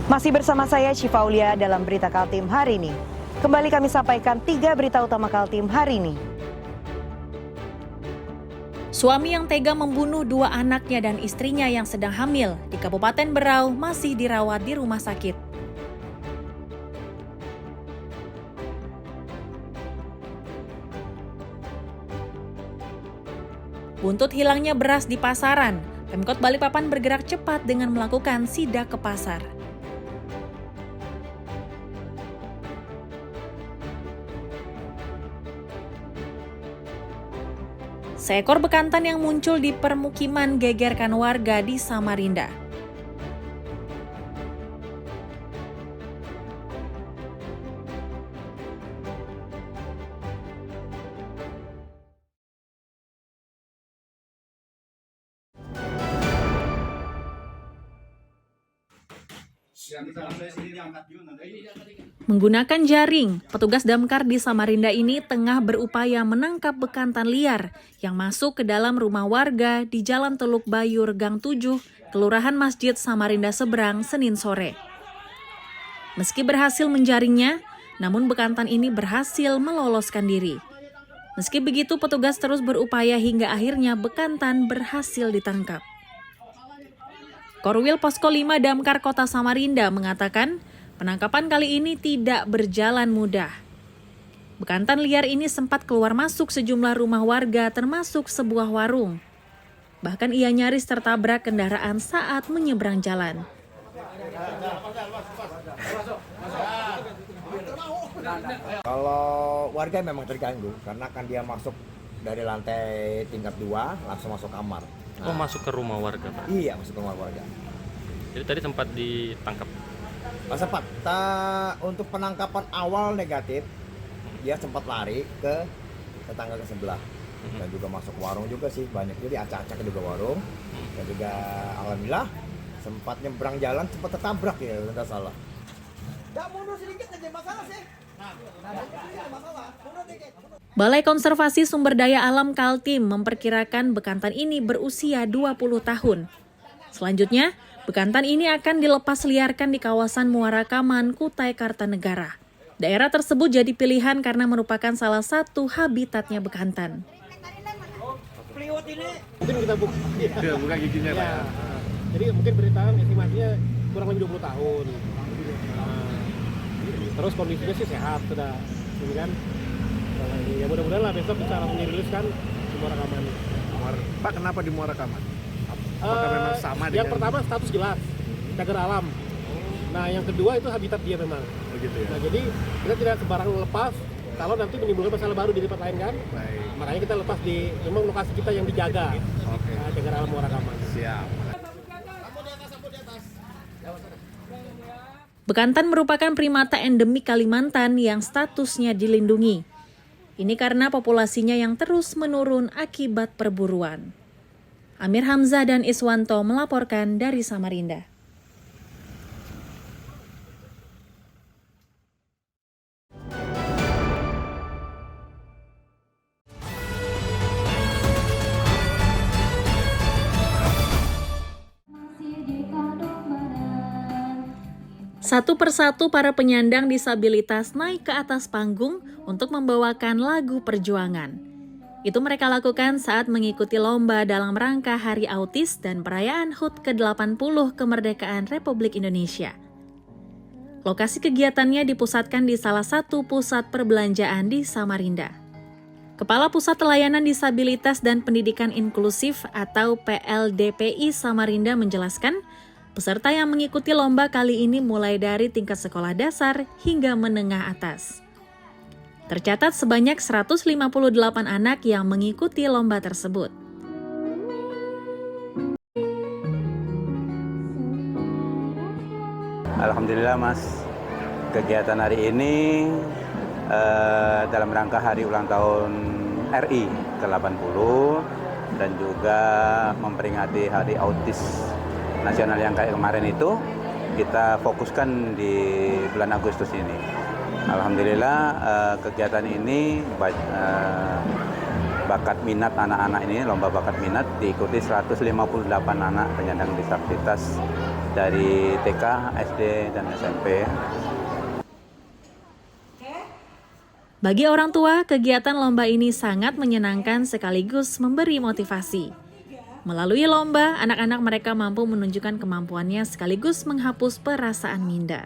Masih bersama saya Syifa Aulia dalam Berita Kaltim hari ini. Kembali kami sampaikan 3 berita utama Kaltim hari ini. Suami yang tega membunuh 2 anaknya dan istrinya yang sedang hamil di Kabupaten Berau masih dirawat di rumah sakit. Buntut hilangnya beras di pasaran, Pemkot Balikpapan bergerak cepat dengan melakukan sidak ke pasar. Seekor bekantan yang muncul di permukiman gegerkan warga di Samarinda. Menggunakan jaring, petugas damkar di Samarinda ini tengah berupaya menangkap bekantan liar yang masuk ke dalam rumah warga di Jalan Teluk Bayur, Gang 7, Kelurahan Masjid Samarinda Seberang, Senin sore. Meski berhasil menjaringnya, namun bekantan ini berhasil meloloskan diri. Meski begitu, petugas terus berupaya hingga akhirnya bekantan berhasil ditangkap. Korwil Posko 5 Damkar Kota Samarinda mengatakan penangkapan kali ini tidak berjalan mudah. Bekantan liar ini sempat keluar masuk sejumlah rumah warga termasuk sebuah warung. Bahkan ia nyaris tertabrak kendaraan saat menyeberang jalan. Kalau warga memang terganggu karena kan dia masuk dari lantai tingkat 2 langsung masuk kamar. Oh, masuk ke rumah warga, Pak? Iya, masuk ke rumah warga. Jadi tadi sempat ditangkap? Sempat. Untuk penangkapan awal negatif, dia sempat lari ke tetangga ke sebelah. Dan juga masuk warung juga sih, banyak jadi acak-acak juga warung. Dan juga alhamdulillah sempat nyebrang jalan, sempat tertabrak ya, tidak salah. Nggak mundur sedikit aja masalah sih. Balai Konservasi Sumber Daya Alam Kaltim memperkirakan bekantan ini berusia 20 tahun. Selanjutnya, bekantan ini akan dilepas liarkan di kawasan Muara Kaman, Kutai Kartanegara. Daerah tersebut jadi pilihan karena merupakan salah satu habitatnya bekantan. Mungkin kita buka giginya, Pak. Ya. Jadi mungkin beritaan estimasinya kurang lebih 20 tahun. Terus kondisinya sih sehat sudah, ini kan. Ya mudah-mudahan lah besok bisa langsung diriliskan di Muara Kaman. Pak, kenapa di Muara Kaman? Apakah memang sama dengan... Yang pertama status jelas, cagar alam. Nah yang kedua itu habitat dia memang. Begitu ya? Nah jadi kita tidak sembarang lepas kalau nanti menimbulkan masalah baru di tempat lain kan. Baik. Makanya kita lepas di memang lokasi kita yang dijaga. Oke. Cagar alam Muara Kaman. Siap. Bekantan merupakan primata endemik Kalimantan yang statusnya dilindungi. Ini karena populasinya yang terus menurun akibat perburuan. Amir Hamzah dan Iswanto melaporkan dari Samarinda. Satu persatu para penyandang disabilitas naik ke atas panggung untuk membawakan lagu perjuangan. Itu mereka lakukan saat mengikuti lomba dalam rangka Hari Autis dan perayaan HUT ke-80 Kemerdekaan Republik Indonesia. Lokasi kegiatannya dipusatkan di salah satu pusat perbelanjaan di Samarinda. Kepala Pusat Layanan Disabilitas dan Pendidikan Inklusif atau PLDPI Samarinda menjelaskan, peserta yang mengikuti lomba kali ini mulai dari tingkat sekolah dasar hingga menengah atas. Tercatat sebanyak 158 anak yang mengikuti lomba tersebut. Alhamdulillah Mas, kegiatan hari ini dalam rangka hari ulang tahun RI ke-80 dan juga memperingati Hari Autis Nasional yang kayak kemarin itu, kita fokuskan di bulan Agustus ini. Alhamdulillah kegiatan ini bakat minat anak-anak ini, lomba bakat minat diikuti 158 anak penyandang disabilitas dari TK, SD, dan SMP. Bagi orang tua, kegiatan lomba ini sangat menyenangkan sekaligus memberi motivasi. Melalui lomba, anak-anak mereka mampu menunjukkan kemampuannya sekaligus menghapus perasaan minder.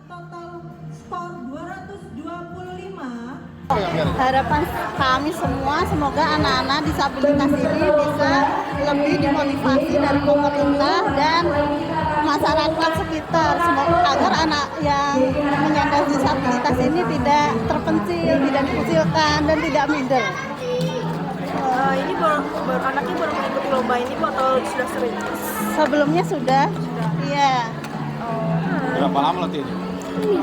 Total skor 225. Harapan kami semua, semoga anak-anak disabilitas ini bisa lebih dimotivasi dari pemerintah dan masyarakat sekitar, agar anak yang menyandang disabilitas ini tidak terpencil, tidak dikucilkan, dan tidak minder. Ini anaknya baru mengikuti lomba ini Bu atau sudah sering? Sebelumnya sudah. Iya. Berapa lama latihannya?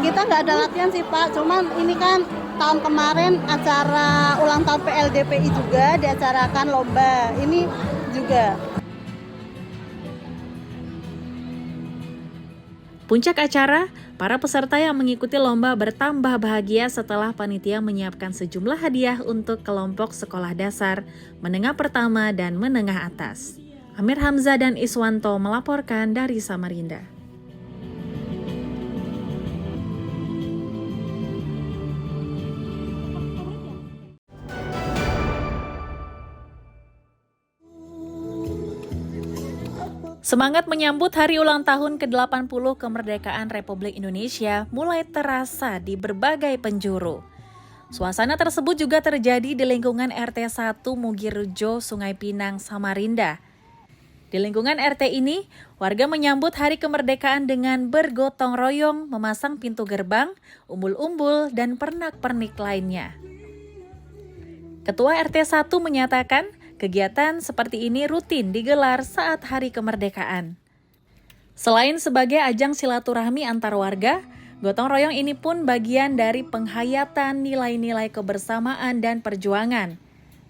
Kita nggak ada latihan sih Pak, cuman ini kan tahun kemarin acara ulang tahun PLDPI juga diacarakan lomba, ini juga. Puncak acara, para peserta yang mengikuti lomba bertambah bahagia setelah panitia menyiapkan sejumlah hadiah untuk kelompok sekolah dasar, menengah pertama, dan menengah atas. Amir Hamzah dan Iswanto melaporkan dari Samarinda. Semangat menyambut hari ulang tahun ke-80 kemerdekaan Republik Indonesia mulai terasa di berbagai penjuru. Suasana tersebut juga terjadi di lingkungan RT 1 Mugirejo, Sungai Pinang, Samarinda. Di lingkungan RT ini, warga menyambut hari kemerdekaan dengan bergotong royong, memasang pintu gerbang, umbul-umbul, dan pernak-pernik lainnya. Ketua RT 1 menyatakan, kegiatan seperti ini rutin digelar saat hari kemerdekaan. Selain sebagai ajang silaturahmi antar warga, gotong royong ini pun bagian dari penghayatan nilai-nilai kebersamaan dan perjuangan.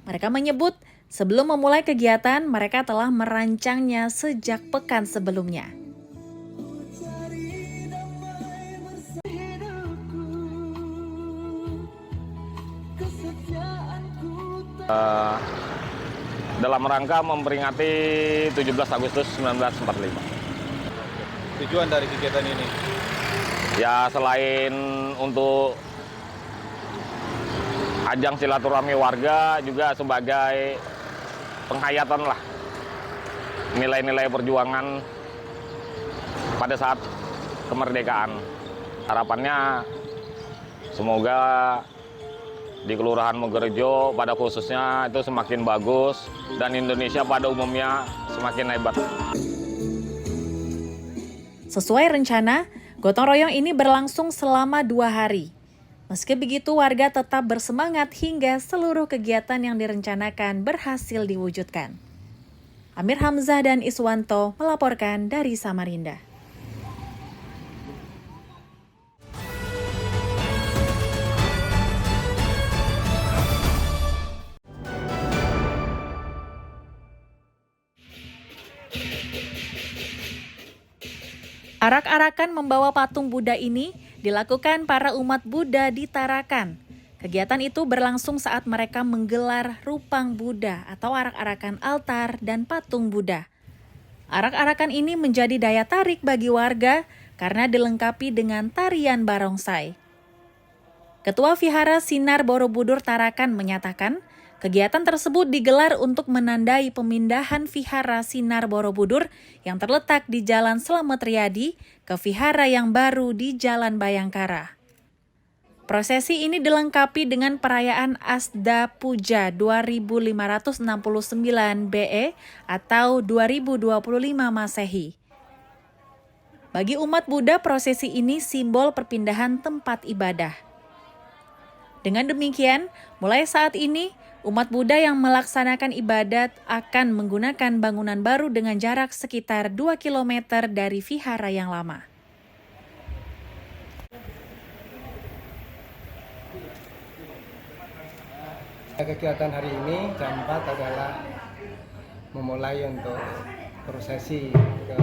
Mereka menyebut, sebelum memulai kegiatan, mereka telah merancangnya sejak pekan sebelumnya. Dalam rangka memperingati 17 Agustus 1945. Tujuan dari kegiatan ini? Ya, selain untuk ajang silaturahmi warga, juga sebagai penghayatan lah nilai-nilai perjuangan pada saat kemerdekaan. Harapannya semoga di Kelurahan Mugirejo pada khususnya itu semakin bagus dan Indonesia pada umumnya semakin hebat. Sesuai rencana, gotong royong ini berlangsung selama 2 hari. Meski begitu, warga tetap bersemangat hingga seluruh kegiatan yang direncanakan berhasil diwujudkan. Amir Hamzah dan Iswanto melaporkan dari Samarinda. Arak-arakan membawa patung Buddha ini dilakukan para umat Buddha di Tarakan. Kegiatan itu berlangsung saat mereka menggelar rupang Buddha atau arak-arakan altar dan patung Buddha. Arak-arakan ini menjadi daya tarik bagi warga karena dilengkapi dengan tarian barongsai. Ketua Vihara Sinar Borobudur Tarakan menyatakan, kegiatan tersebut digelar untuk menandai pemindahan Vihara Sinar Borobudur yang terletak di Jalan Slamet Riyadi ke Vihara yang baru di Jalan Bayangkara. Prosesi ini dilengkapi dengan perayaan Asda Puja 2569 BE atau 2025 Masehi. Bagi umat Buddha, prosesi ini simbol perpindahan tempat ibadah. Dengan demikian, mulai saat ini, umat Buddha yang melaksanakan ibadat akan menggunakan bangunan baru dengan jarak sekitar 2 km dari vihara yang lama. Kegiatan hari ini jam 4 adalah memulai untuk prosesi ke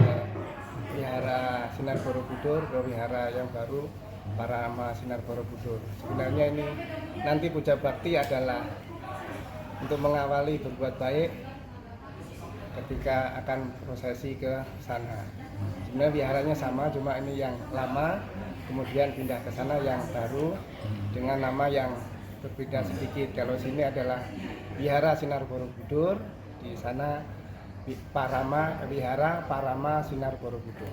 Vihara Sinar Borobudur, ke Vihara yang baru Parama Sinar Borobudur. Sebenarnya ini nanti puja bakti adalah untuk mengawali berbuat baik ketika akan prosesi ke sana. Sebenarnya wiharanya sama, cuma ini yang lama, kemudian pindah ke sana yang baru dengan nama yang berbeda sedikit. Kalau sini adalah Wihara Sinar Borobudur, di sana Wihara Parama Sinar Borobudur.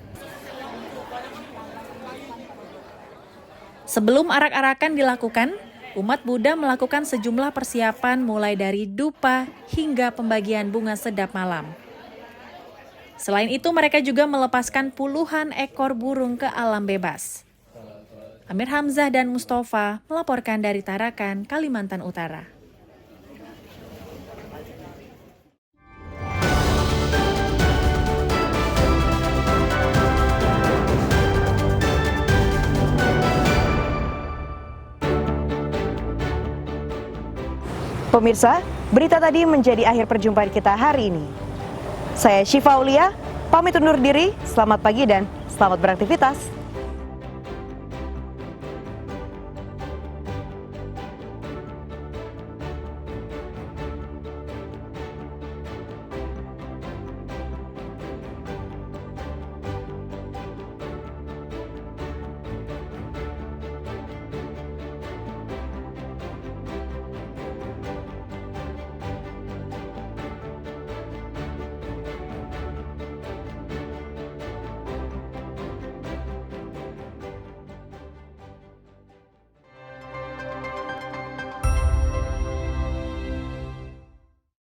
Sebelum arak-arakan dilakukan, umat Buddha melakukan sejumlah persiapan mulai dari dupa hingga pembagian bunga sedap malam. Selain itu, mereka juga melepaskan puluhan ekor burung ke alam bebas. Amir Hamzah dan Mustafa melaporkan dari Tarakan, Kalimantan Utara. Pemirsa, berita tadi menjadi akhir perjumpaan kita hari ini. Saya Syifa Aulia, pamit undur diri, selamat pagi dan selamat beraktivitas.